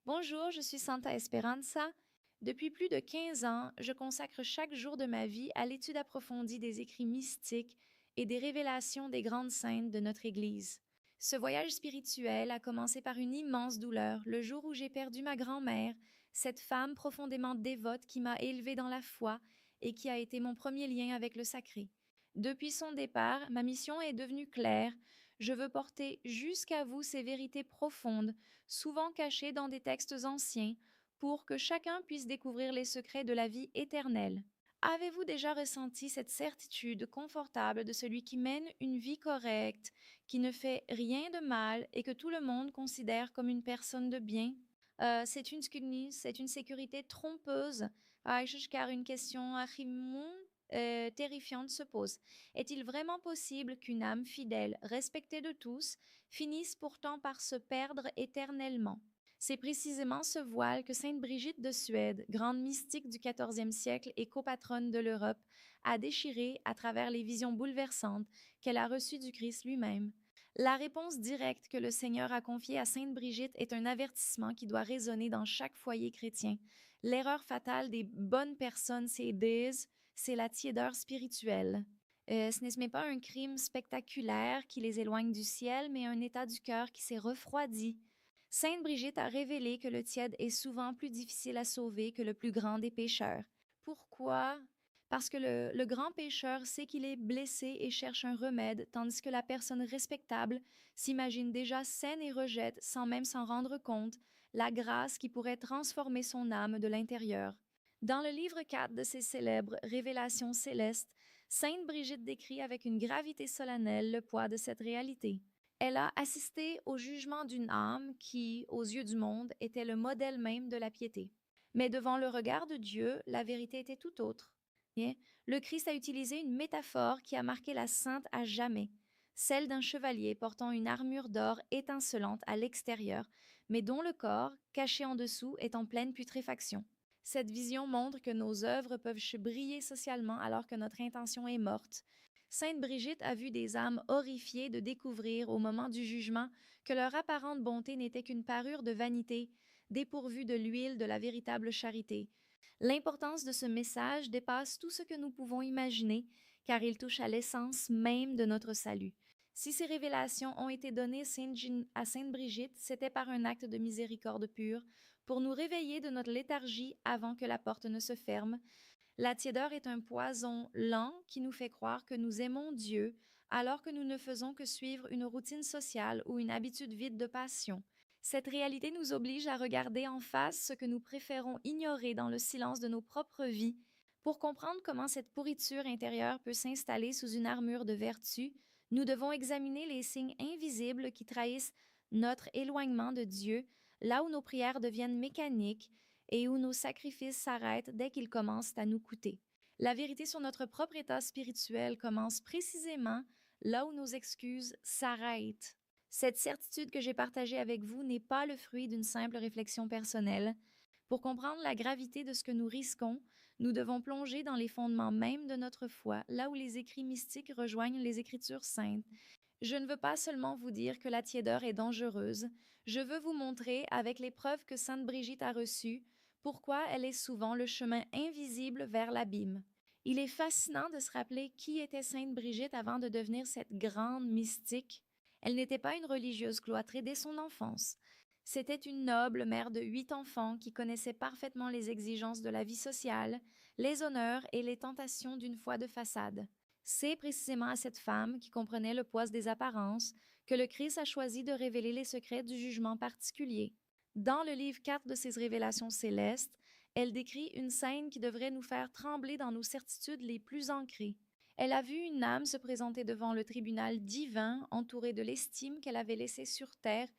Bonjour, je suis Santa Esperanza. Depuis plus de 15 ans, je consacre chaque jour de ma vie à l'étude approfondie des écrits mystiques et des révélations des grandes saintes de notre Église. Ce voyage spirituel a commencé par une immense douleur le jour où j'ai perdu ma grand-mère, cette femme profondément dévote qui m'a élevée dans la foi et qui a été mon premier lien avec le sacré. Depuis son départ, ma mission est devenue claire. Je veux porter jusqu'à vous ces vérités profondes souvent cachés dans des textes anciens, pour que chacun puisse découvrir les secrets de la vie éternelle. Avez-vous déjà ressenti cette certitude confortable de celui qui mène une vie correcte, qui ne fait rien de mal et que tout le monde considère comme une personne de bien? C'est une sécurité trompeuse, car une question terrifiante se pose. Est-il vraiment possible qu'une âme fidèle, respectée de tous, finissent pourtant par se perdre éternellement? C'est précisément ce voile que sainte Brigitte de Suède, grande mystique du XIVe siècle et copatronne de l'Europe, a déchiré à travers les visions bouleversantes qu'elle a reçues du Christ lui-même. La réponse directe que le Seigneur a confiée à sainte Brigitte est un avertissement qui doit résonner dans chaque foyer chrétien. L'erreur fatale des bonnes personnes, c'est la tiédeur spirituelle. Ce n'est pas un crime spectaculaire qui les éloigne du ciel, mais un état du cœur qui s'est refroidi. Sainte Brigitte a révélé que le tiède est souvent plus difficile à sauver que le plus grand des pécheurs. Pourquoi? Parce que le grand pécheur sait qu'il est blessé et cherche un remède, tandis que la personne respectable s'imagine déjà saine et rejette, sans même s'en rendre compte, la grâce qui pourrait transformer son âme de l'intérieur. Dans le livre 4 de ses célèbres Révélations célestes, sainte Brigitte décrit avec une gravité solennelle le poids de cette réalité. Elle a assisté au jugement d'une âme qui, aux yeux du monde, était le modèle même de la piété. Mais devant le regard de Dieu, la vérité était tout autre. Bien, le Christ a utilisé une métaphore qui a marqué la sainte à jamais, celle d'un chevalier portant une armure d'or étincelante à l'extérieur, mais dont le corps, caché en dessous, est en pleine putréfaction. Cette vision montre que nos œuvres peuvent briller socialement alors que notre intention est morte. Sainte Brigitte a vu des âmes horrifiées de découvrir, au moment du jugement, que leur apparente bonté n'était qu'une parure de vanité, dépourvue de l'huile de la véritable charité. L'importance de ce message dépasse tout ce que nous pouvons imaginer, car il touche à l'essence même de notre salut. Si ces révélations ont été données à Sainte Brigitte, c'était par un acte de miséricorde pure, pour nous réveiller de notre léthargie avant que la porte ne se ferme. La tiédeur est un poison lent qui nous fait croire que nous aimons Dieu, alors que nous ne faisons que suivre une routine sociale ou une habitude vide de passion. Cette réalité nous oblige à regarder en face ce que nous préférons ignorer dans le silence de nos propres vies. Pour comprendre comment cette pourriture intérieure peut s'installer sous une armure de vertu, nous devons examiner les signes invisibles qui trahissent notre éloignement de Dieu, là où nos prières deviennent mécaniques et où nos sacrifices s'arrêtent dès qu'ils commencent à nous coûter. La vérité sur notre propre état spirituel commence précisément là où nos excuses s'arrêtent. Cette certitude que j'ai partagée avec vous n'est pas le fruit d'une simple réflexion personnelle. Pour comprendre la gravité de ce que nous risquons, nous devons plonger dans les fondements mêmes de notre foi, là où les écrits mystiques rejoignent les Écritures saintes. Je ne veux pas seulement vous dire que la tiédeur est dangereuse, je veux vous montrer, avec les preuves que sainte Brigitte a reçues, pourquoi elle est souvent le chemin invisible vers l'abîme. Il est fascinant de se rappeler qui était sainte Brigitte avant de devenir cette grande mystique. Elle n'était pas une religieuse cloîtrée dès son enfance. C'était une noble mère de 8 enfants qui connaissait parfaitement les exigences de la vie sociale, les honneurs et les tentations d'une foi de façade. C'est précisément à cette femme, qui comprenait le poids des apparences, que le Christ a choisi de révéler les secrets du jugement particulier. Dans le livre 4 de ses révélations célestes, elle décrit une scène qui devrait nous faire trembler dans nos certitudes les plus ancrées. Elle a vu une âme se présenter devant le tribunal divin, entourée de l'estime qu'elle avait laissée sur terre.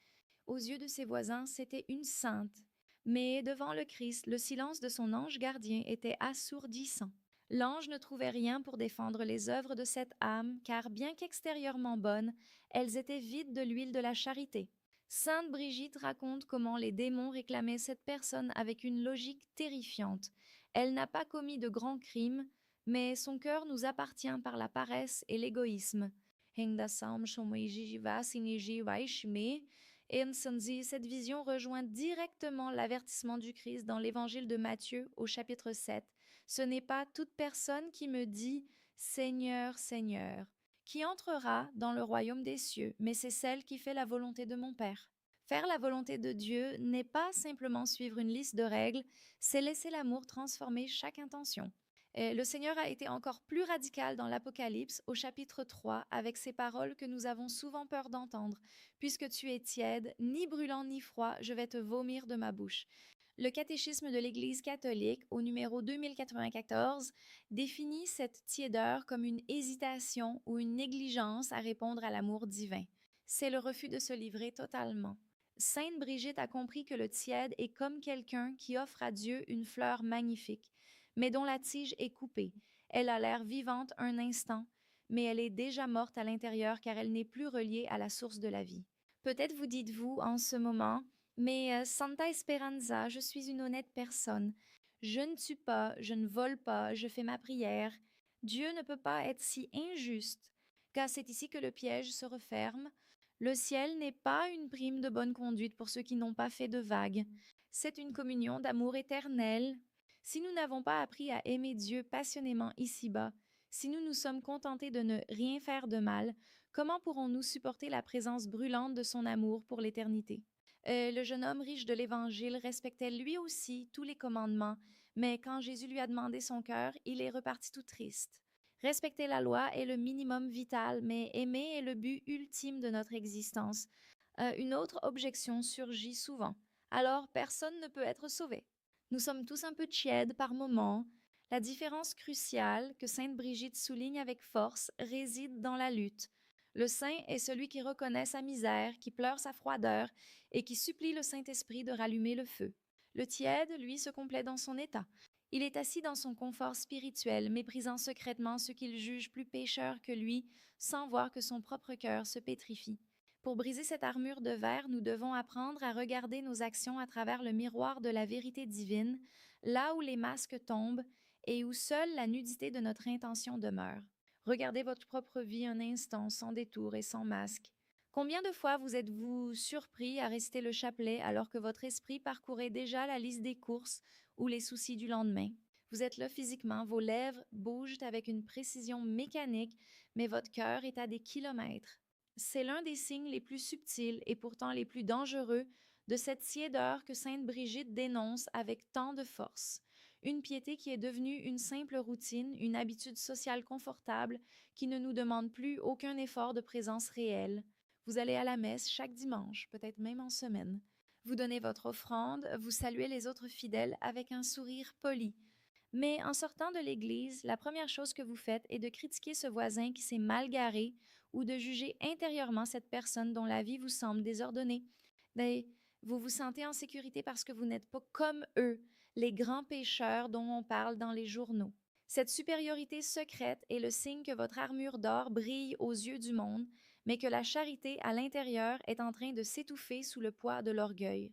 Aux yeux de ses voisins, c'était une sainte. Mais devant le Christ, le silence de son ange gardien était assourdissant. L'ange ne trouvait rien pour défendre les œuvres de cette âme, car bien qu'extérieurement bonnes, elles étaient vides de l'huile de la charité. Sainte Brigitte raconte comment les démons réclamaient cette personne avec une logique terrifiante. Elle n'a pas commis de grands crimes, mais son cœur nous appartient par la paresse et l'égoïsme. Et Eunson dit, cette vision rejoint directement l'avertissement du Christ dans l'évangile de Matthieu au chapitre 7. Ce n'est pas toute personne qui me dit Seigneur, Seigneur, qui entrera dans le royaume des cieux, mais c'est celle qui fait la volonté de mon Père. Faire la volonté de Dieu n'est pas simplement suivre une liste de règles, c'est laisser l'amour transformer chaque intention. Et le Seigneur a été encore plus radical dans l'Apocalypse au chapitre 3 avec ces paroles que nous avons souvent peur d'entendre. Puisque tu es tiède, ni brûlant ni froid, je vais te vomir de ma bouche. Le catéchisme de l'Église catholique, au numéro 2094, définit cette tiédeur comme une hésitation ou une négligence à répondre à l'amour divin. C'est le refus de se livrer totalement. Sainte Brigitte a compris que le tiède est comme quelqu'un qui offre à Dieu une fleur magnifique, mais dont la tige est coupée. Elle a l'air vivante un instant, mais elle est déjà morte à l'intérieur car elle n'est plus reliée à la source de la vie. Peut-être vous dites-vous en ce moment, mais Santa Esperanza, je suis une honnête personne. Je ne tue pas, je ne vole pas, je fais ma prière. Dieu ne peut pas être si injuste, car c'est ici que le piège se referme. Le ciel n'est pas une prime de bonne conduite pour ceux qui n'ont pas fait de vagues. C'est une communion d'amour éternel. Si nous n'avons pas appris à aimer Dieu passionnément ici-bas, si nous nous sommes contentés de ne rien faire de mal, comment pourrons-nous supporter la présence brûlante de son amour pour l'éternité? Le jeune homme riche de l'Évangile respectait lui aussi tous les commandements, mais quand Jésus lui a demandé son cœur, il est reparti tout triste. Respecter la loi est le minimum vital, mais aimer est le but ultime de notre existence. Une autre objection surgit souvent. Alors, personne ne peut être sauvé. Nous sommes tous un peu tièdes par moments. La différence cruciale que sainte Brigitte souligne avec force réside dans la lutte. Le saint est celui qui reconnaît sa misère, qui pleure sa froideur et qui supplie le Saint-Esprit de rallumer le feu. Le tiède, lui, se complaît dans son état. Il est assis dans son confort spirituel, méprisant secrètement ceux qu'il juge plus pécheurs que lui, sans voir que son propre cœur se pétrifie. Pour briser cette armure de verre, nous devons apprendre à regarder nos actions à travers le miroir de la vérité divine, là où les masques tombent et où seule la nudité de notre intention demeure. Regardez votre propre vie un instant, sans détour et sans masque. Combien de fois vous êtes-vous surpris à réciter le chapelet alors que votre esprit parcourait déjà la liste des courses ou les soucis du lendemain? Vous êtes là physiquement, vos lèvres bougent avec une précision mécanique, mais votre cœur est à des kilomètres. C'est l'un des signes les plus subtils et pourtant les plus dangereux de cette tiédeur que sainte Brigitte dénonce avec tant de force. Une piété qui est devenue une simple routine, une habitude sociale confortable qui ne nous demande plus aucun effort de présence réelle. Vous allez à la messe chaque dimanche, peut-être même en semaine. Vous donnez votre offrande, vous saluez les autres fidèles avec un sourire poli. Mais en sortant de l'église, la première chose que vous faites est de critiquer ce voisin qui s'est mal garé ou de juger intérieurement cette personne dont la vie vous semble désordonnée. Mais vous vous sentez en sécurité parce que vous n'êtes pas comme eux, les grands pécheurs dont on parle dans les journaux. Cette supériorité secrète est le signe que votre armure d'or brille aux yeux du monde, mais que la charité à l'intérieur est en train de s'étouffer sous le poids de l'orgueil.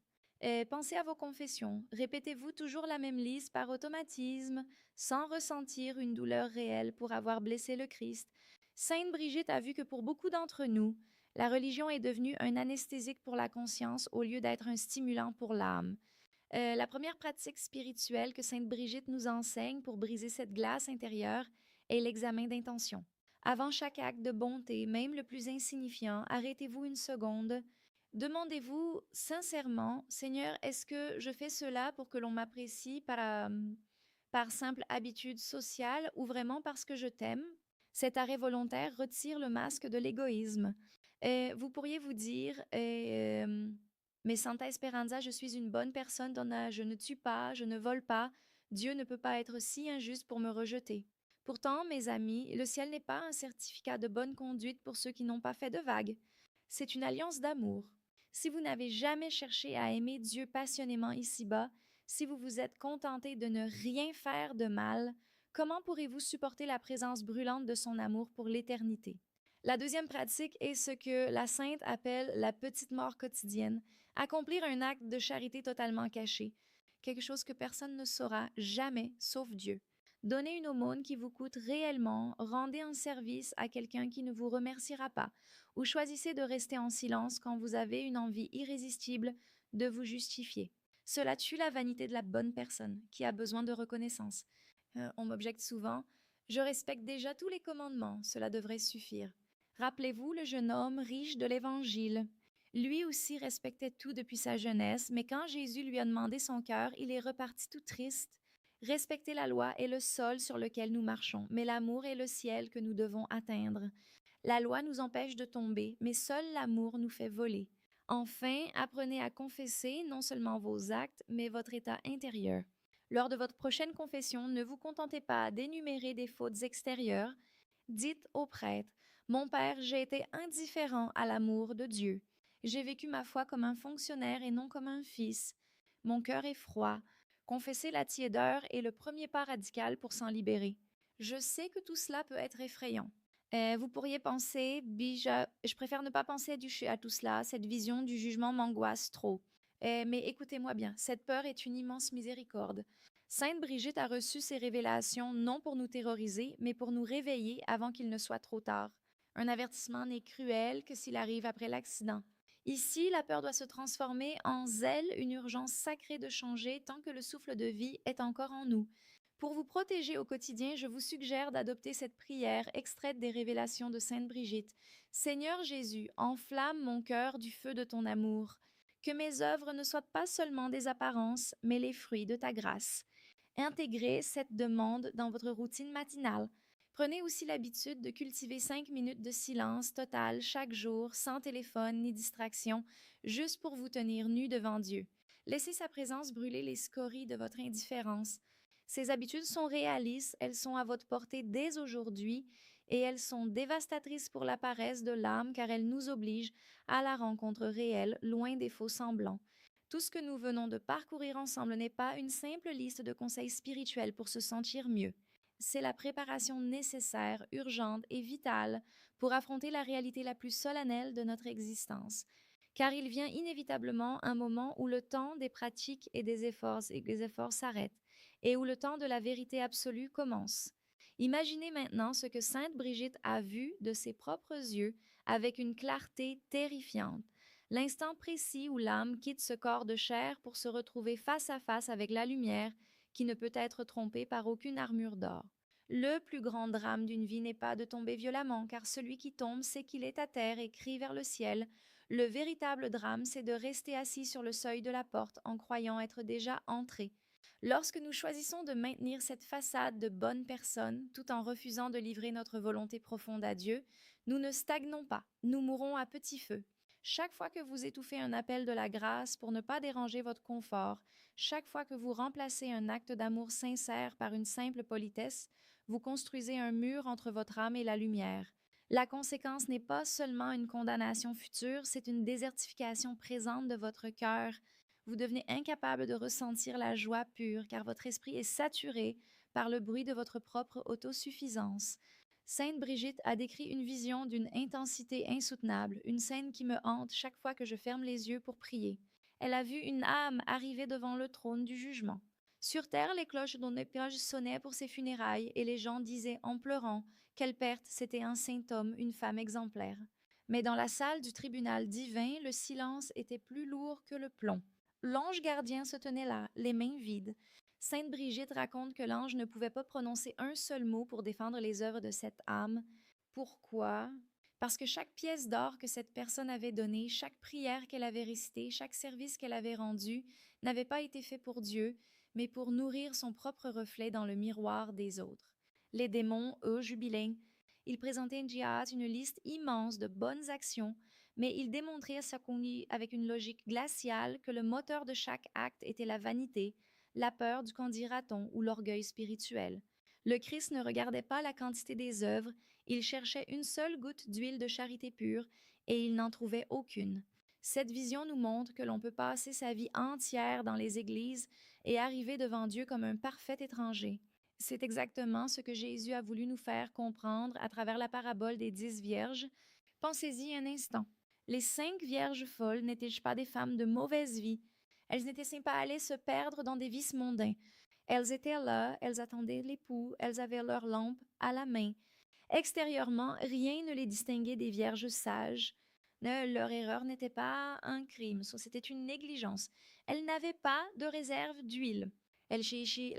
Pensez à vos confessions. Répétez-vous toujours la même liste par automatisme, sans ressentir une douleur réelle pour avoir blessé le Christ. Sainte Brigitte a vu que pour beaucoup d'entre nous, la religion est devenue un anesthésique pour la conscience au lieu d'être un stimulant pour l'âme. La première pratique spirituelle que sainte Brigitte nous enseigne pour briser cette glace intérieure est l'examen d'intention. Avant chaque acte de bonté, même le plus insignifiant, arrêtez-vous une seconde. Demandez-vous sincèrement, Seigneur, est-ce que je fais cela pour que l'on m'apprécie par simple habitude sociale ou vraiment parce que je t'aime? Cet arrêt volontaire retire le masque de l'égoïsme. Vous pourriez vous dire, mais Santa Esperanza, je suis une bonne personne, je ne tue pas, je ne vole pas. Dieu ne peut pas être si injuste pour me rejeter. Pourtant, mes amis, le ciel n'est pas un certificat de bonne conduite pour ceux qui n'ont pas fait de vagues. C'est une alliance d'amour. Si vous n'avez jamais cherché à aimer Dieu passionnément ici-bas, si vous vous êtes contenté de ne rien faire de mal, comment pourrez-vous supporter la présence brûlante de son amour pour l'éternité? La deuxième pratique est ce que la sainte appelle la petite mort quotidienne, accomplir un acte de charité totalement caché, quelque chose que personne ne saura jamais sauf Dieu. Donnez une aumône qui vous coûte réellement, rendez un service à quelqu'un qui ne vous remerciera pas, ou choisissez de rester en silence quand vous avez une envie irrésistible de vous justifier. Cela tue la vanité de la bonne personne qui a besoin de reconnaissance. On m'objecte souvent: je respecte déjà tous les commandements, cela devrait suffire. Rappelez-vous le jeune homme riche de l'Évangile. Lui aussi respectait tout depuis sa jeunesse, mais quand Jésus lui a demandé son cœur, il est reparti tout triste. Respecter la loi est le sol sur lequel nous marchons, mais l'amour est le ciel que nous devons atteindre. La loi nous empêche de tomber, mais seul l'amour nous fait voler. Enfin, apprenez à confesser non seulement vos actes, mais votre état intérieur. Lors de votre prochaine confession, ne vous contentez pas d'énumérer des fautes extérieures. Dites au prêtre: Mon Père, j'ai été indifférent à l'amour de Dieu. J'ai vécu ma foi comme un fonctionnaire et non comme un fils. Mon cœur est froid. Confesser la tiédeur est le premier pas radical pour s'en libérer. Je sais que tout cela peut être effrayant. Vous pourriez penser: je préfère ne pas penser à tout cela, cette vision du jugement m'angoisse trop. Mais écoutez-moi bien, cette peur est une immense miséricorde. Sainte Brigitte a reçu ces révélations non pour nous terroriser, mais pour nous réveiller avant qu'il ne soit trop tard. Un avertissement n'est cruel que s'il arrive après l'accident. Ici, la peur doit se transformer en zèle, une urgence sacrée de changer tant que le souffle de vie est encore en nous. Pour vous protéger au quotidien, je vous suggère d'adopter cette prière extraite des révélations de Sainte Brigitte. Seigneur Jésus, enflamme mon cœur du feu de ton amour. Que mes œuvres ne soient pas seulement des apparences, mais les fruits de ta grâce. Intégrez cette demande dans votre routine matinale. Prenez aussi l'habitude de cultiver 5 minutes de silence total chaque jour, sans téléphone ni distraction, juste pour vous tenir nu devant Dieu. Laissez sa présence brûler les scories de votre indifférence. Ces habitudes sont réalistes, elles sont à votre portée dès aujourd'hui et elles sont dévastatrices pour la paresse de l'âme car elles nous obligent à la rencontre réelle, loin des faux semblants. Tout ce que nous venons de parcourir ensemble n'est pas une simple liste de conseils spirituels pour se sentir mieux. C'est la préparation nécessaire, urgente et vitale pour affronter la réalité la plus solennelle de notre existence. Car il vient inévitablement un moment où le temps des pratiques et des efforts s'arrête et où le temps de la vérité absolue commence. Imaginez maintenant ce que Sainte Brigitte a vu de ses propres yeux avec une clarté terrifiante. L'instant précis où l'âme quitte ce corps de chair pour se retrouver face à face avec la lumière qui ne peut être trompée par aucune armure d'or. Le plus grand drame d'une vie n'est pas de tomber violemment, car celui qui tombe sait qu'il est à terre et crie vers le ciel. Le véritable drame, c'est de rester assis sur le seuil de la porte en croyant être déjà entré. Lorsque nous choisissons de maintenir cette façade de bonne personne tout en refusant de livrer notre volonté profonde à Dieu, nous ne stagnons pas, nous mourons à petit feu. Chaque fois que vous étouffez un appel de la grâce pour ne pas déranger votre confort, chaque fois que vous remplacez un acte d'amour sincère par une simple politesse, vous construisez un mur entre votre âme et la lumière. La conséquence n'est pas seulement une condamnation future, c'est une désertification présente de votre cœur. Vous devenez incapable de ressentir la joie pure car votre esprit est saturé par le bruit de votre propre autosuffisance. Sainte Brigitte a décrit une vision d'une intensité insoutenable, une scène qui me hante chaque fois que je ferme les yeux pour prier. Elle a vu une âme arriver devant le trône du jugement. Sur terre, les cloches d'Onépiage sonnaient pour ses funérailles et les gens disaient en pleurant quelle perte, c'était un saint homme, une femme exemplaire. Mais dans la salle du tribunal divin, le silence était plus lourd que le plomb. L'ange gardien se tenait là, les mains vides. Sainte Brigitte raconte que l'ange ne pouvait pas prononcer un seul mot pour défendre les œuvres de cette âme. Pourquoi? Parce que chaque pièce d'or que cette personne avait donnée, chaque prière qu'elle avait récitée, chaque service qu'elle avait rendu, n'avait pas été fait pour Dieu, mais pour nourrir son propre reflet dans le miroir des autres. Les démons, eux, jubilaient. Ils présentaient une liste immense de bonnes actions, mais ils démontraient avec une logique glaciale que le moteur de chaque acte était la vanité, la peur du qu'en dira-t-on ou l'orgueil spirituel. Le Christ ne regardait pas la quantité des œuvres, il cherchait une seule goutte d'huile de charité pure et il n'en trouvait aucune. Cette vision nous montre que l'on peut passer sa vie entière dans les églises et arriver devant Dieu comme un parfait étranger. C'est exactement ce que Jésus a voulu nous faire comprendre à travers la parabole des 10 vierges. Pensez-y un instant. Les 5 vierges folles n'étaient pas des femmes de mauvaise vie. Elles n'étaient pas allées se perdre dans des vices mondains. Elles étaient là, elles attendaient l'époux, elles avaient leur lampe à la main. Extérieurement, rien ne les distinguait des vierges sages. Leur erreur n'était pas un crime, c'était une négligence. Elles n'avaient pas de réserve d'huile. Elles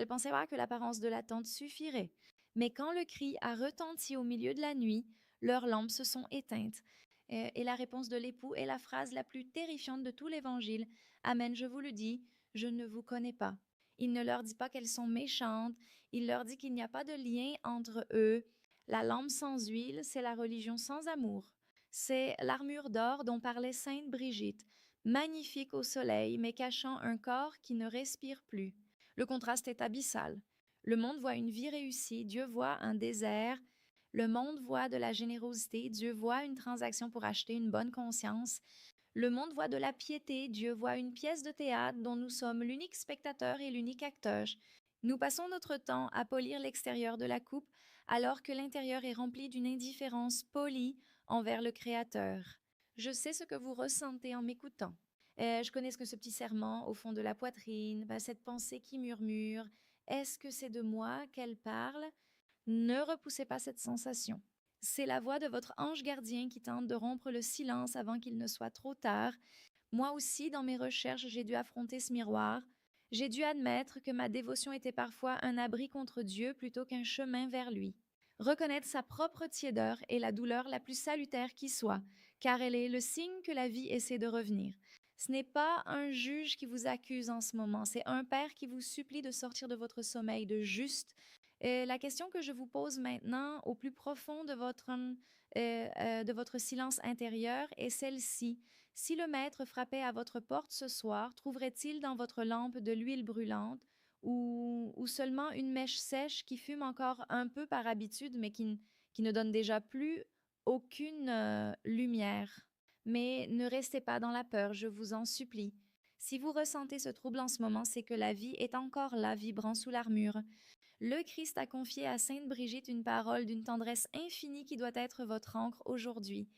pensaient pas que l'apparence de la tente suffirait. Mais quand le cri a retenti au milieu de la nuit, leurs lampes se sont éteintes. Et la réponse de l'époux est la phrase la plus terrifiante de tout l'Évangile. Amen, je vous le dis, je ne vous connais pas. Il ne leur dit pas qu'elles sont méchantes, il leur dit qu'il n'y a pas de lien entre eux. La lampe sans huile, c'est la religion sans amour. C'est l'armure d'or dont parlait sainte Brigitte, magnifique au soleil, mais cachant un corps qui ne respire plus. Le contraste est abyssal. Le monde voit une vie réussie, Dieu voit un désert. Le monde voit de la générosité, Dieu voit une transaction pour acheter une bonne conscience. Le monde voit de la piété, Dieu voit une pièce de théâtre dont nous sommes l'unique spectateur et l'unique acteur. Nous passons notre temps à polir l'extérieur de la coupe alors que l'intérieur est rempli d'une indifférence polie envers le Créateur. Je sais ce que vous ressentez en m'écoutant. Je connais ce que ce petit serment au fond de la poitrine, cette pensée qui murmure. Est-ce que c'est de moi qu'elle parle? Ne repoussez pas cette sensation. C'est la voix de votre ange gardien qui tente de rompre le silence avant qu'il ne soit trop tard. Moi aussi, dans mes recherches, j'ai dû affronter ce miroir. J'ai dû admettre que ma dévotion était parfois un abri contre Dieu plutôt qu'un chemin vers lui. Reconnaître sa propre tiédeur est la douleur la plus salutaire qui soit, car elle est le signe que la vie essaie de revenir. Ce n'est pas un juge qui vous accuse en ce moment, c'est un père qui vous supplie de sortir de votre sommeil de juste. La question que je vous pose maintenant, au plus profond de votre silence intérieur, est celle-ci. Si le maître frappait à votre porte ce soir, trouverait-il dans votre lampe de l'huile brûlante ou seulement une mèche sèche qui fume encore un peu par habitude, mais qui ne donne déjà plus aucune lumière? Mais ne restez pas dans la peur, je vous en supplie. Si vous ressentez ce trouble en ce moment, c'est que la vie est encore là, vibrant sous l'armure. Le Christ a confié à sainte Brigitte une parole d'une tendresse infinie qui doit être votre encre aujourd'hui.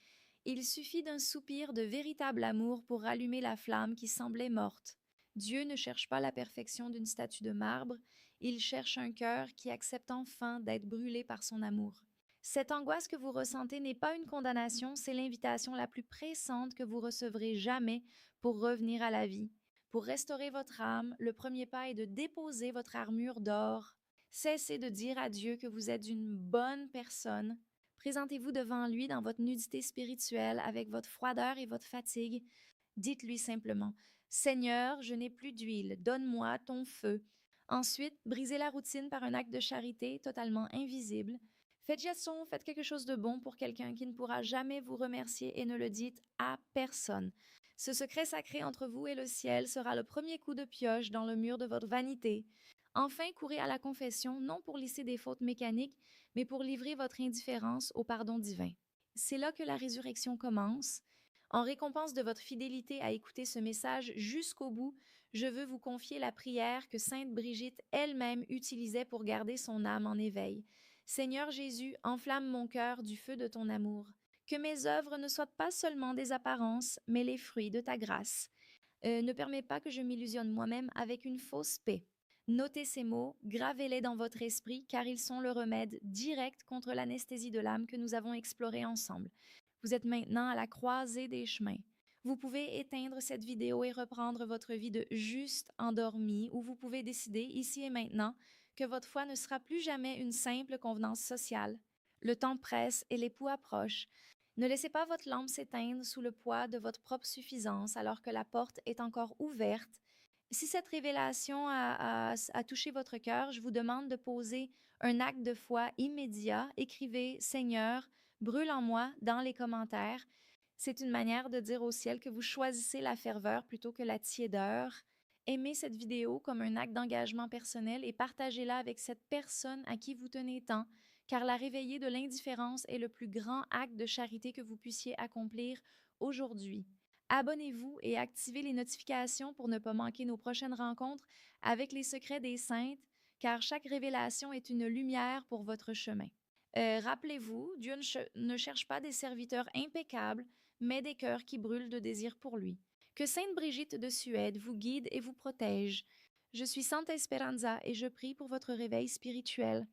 Il suffit d'un soupir de véritable amour pour rallumer la flamme qui semblait morte. Dieu ne cherche pas la perfection d'une statue de marbre, il cherche un cœur qui accepte enfin d'être brûlé par son amour. Cette angoisse que vous ressentez n'est pas une condamnation, c'est l'invitation la plus pressante que vous recevrez jamais pour revenir à la vie. Pour restaurer votre âme, le premier pas est de déposer votre armure d'or. Cessez de dire à Dieu que vous êtes une bonne personne. Présentez-vous devant lui dans votre nudité spirituelle avec votre froideur et votre fatigue. Dites-lui simplement « Seigneur, je n'ai plus d'huile, donne-moi ton feu ». Ensuite, brisez la routine par un acte de charité totalement invisible. Faites gestion, faites quelque chose de bon pour quelqu'un qui ne pourra jamais vous remercier et ne le dites à personne. Ce secret sacré entre vous et le ciel sera le premier coup de pioche dans le mur de votre vanité. Enfin, courez à la confession, non pour lisser des fautes mécaniques, mais pour livrer votre indifférence au pardon divin. C'est là que la résurrection commence. En récompense de votre fidélité à écouter ce message jusqu'au bout, je veux vous confier la prière que sainte Brigitte elle-même utilisait pour garder son âme en éveil. Seigneur Jésus, enflamme mon cœur du feu de ton amour. Que mes œuvres ne soient pas seulement des apparences, mais les fruits de ta grâce. Ne permets pas que je m'illusionne moi-même avec une fausse paix. Notez ces mots, gravez-les dans votre esprit, car ils sont le remède direct contre l'anesthésie de l'âme que nous avons explorée ensemble. Vous êtes maintenant à la croisée des chemins. Vous pouvez éteindre cette vidéo et reprendre votre vie de juste endormi, ou vous pouvez décider, ici et maintenant, que votre foi ne sera plus jamais une simple convenance sociale. Le temps presse et l'époux approche. Ne laissez pas votre lampe s'éteindre sous le poids de votre propre suffisance alors que la porte est encore ouverte. Si cette révélation a touché votre cœur, je vous demande de poser un acte de foi immédiat. Écrivez « Seigneur, brûle en moi » dans les commentaires. C'est une manière de dire au ciel que vous choisissez la ferveur plutôt que la tiédeur. Aimez cette vidéo comme un acte d'engagement personnel et partagez-la avec cette personne à qui vous tenez tant, car la réveiller de l'indifférence est le plus grand acte de charité que vous puissiez accomplir aujourd'hui. Abonnez-vous et activez les notifications pour ne pas manquer nos prochaines rencontres avec les secrets des saintes, car chaque révélation est une lumière pour votre chemin. Rappelez-vous, Dieu ne cherche pas des serviteurs impeccables, mais des cœurs qui brûlent de désir pour lui. Que sainte Brigitte de Suède vous guide et vous protège. Je suis Santa Esperanza et je prie pour votre réveil spirituel.